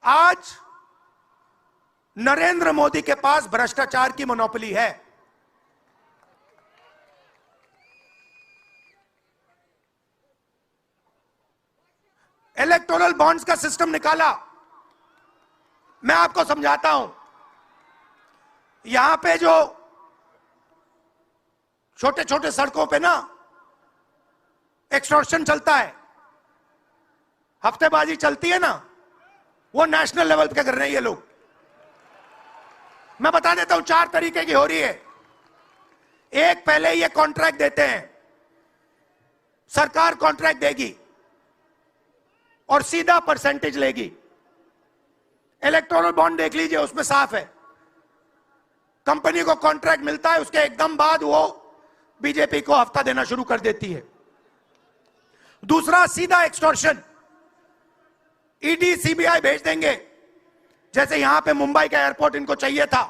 आज नरेंद्र मोदी के पास भ्रष्टाचार की मोनोपोली है। इलेक्टोरल बॉन्ड्स का सिस्टम निकाला। मैं आपको समझाता हूं। यहां पे जो छोटे छोटे सड़कों पे ना एक्सटॉर्शन चलता है, हफ्तेबाजी चलती है ना, वो नेशनल लेवल पे कर रहे हैं ये लोग। मैं बता देता हूं, 4 तरीके की हो रही है। एक, पहले ये कॉन्ट्रैक्ट देते हैं, सरकार कॉन्ट्रैक्ट देगी और सीधा परसेंटेज लेगी। इलेक्टोरल बॉन्ड देख लीजिए, उसमें साफ है, कंपनी को कॉन्ट्रैक्ट मिलता है, उसके एकदम बाद वो बीजेपी को हफ्ता देना शुरू कर देती है। दूसरा, सीधा एक्सटॉर्शन, ईडी सीबीआई भेज देंगे। जैसे यहां पे मुंबई का एयरपोर्ट इनको चाहिए था,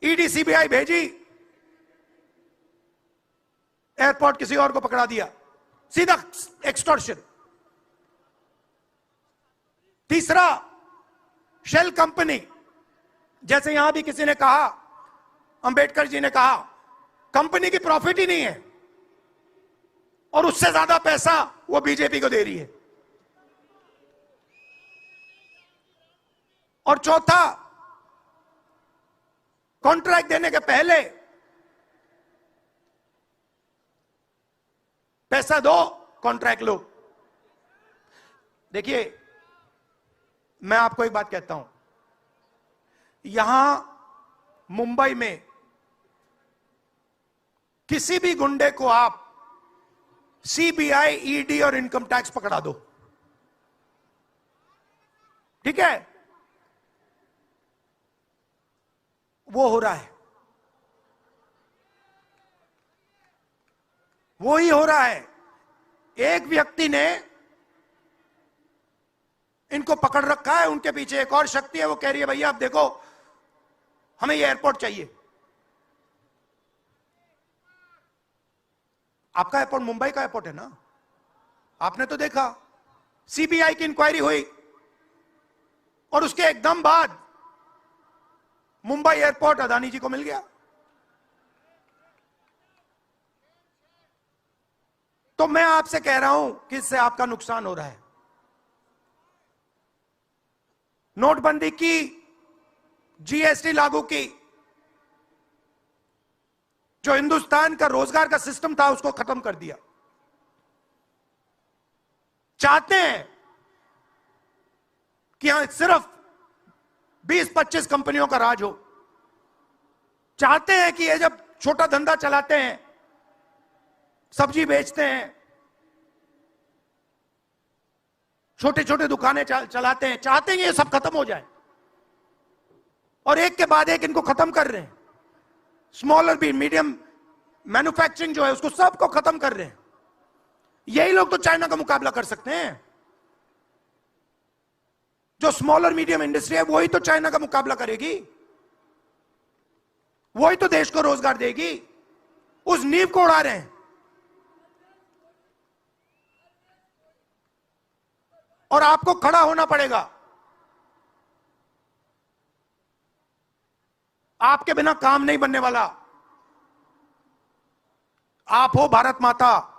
ईडी सीबीआई भेजी, एयरपोर्ट किसी और को पकड़ा दिया, सीधा एक्सटॉर्शन। तीसरा, शेल कंपनी, जैसे यहां भी किसी ने कहा, अंबेडकर जी ने कहा, कंपनी की प्रॉफिट ही नहीं है और उससे ज्यादा पैसा वो बीजेपी को दे रही है। और चौथा, कॉन्ट्रैक्ट देने के पहले पैसा दो, कॉन्ट्रैक्ट लो। देखिए, मैं आपको एक बात कहता हूं, यहां मुंबई में किसी भी गुंडे को आप सीबीआई, ईडी और इनकम टैक्स पकड़ा दो, ठीक है, वो हो रहा है, वो ही हो रहा है। एक व्यक्ति ने इनको पकड़ रखा है, उनके पीछे एक और शक्ति है, वो कह रही है भैया आप देखो हमें ये एयरपोर्ट चाहिए। आपका एयरपोर्ट मुंबई का एयरपोर्ट है ना, आपने तो देखा, सीबीआई की इंक्वायरी हुई और उसके एकदम बाद मुंबई एयरपोर्ट अदानी जी को मिल गया। तो मैं आपसे कह रहा हूं कि इससे आपका नुकसान हो रहा है। नोटबंदी की, जीएसटी लागू की, जो हिंदुस्तान का रोजगार का सिस्टम था उसको खत्म कर दिया। चाहते हैं कि यहां सिर्फ 20-25 कंपनियों का राज हो। चाहते हैं कि ये जब छोटा धंधा चलाते हैं, सब्जी बेचते हैं, छोटे छोटे दुकानें चलाते हैं, चाहते हैं ये सब खत्म हो जाए और एक के बाद एक इनको खत्म कर रहे हैं। स्मॉल और मीडियम मैन्युफैक्चरिंग जो है उसको सबको खत्म कर रहे हैं। यही लोग तो चाइना का मुकाबला कर सकते हैं। जो स्मॉल और मीडियम इंडस्ट्री है वही तो चाइना का मुकाबला करेगी, वही तो देश को रोजगार देगी। उस नींव को उड़ा रहे हैं। और आपको खड़ा होना पड़ेगा। आपके बिना काम नहीं बनने वाला। आप हो भारत माता,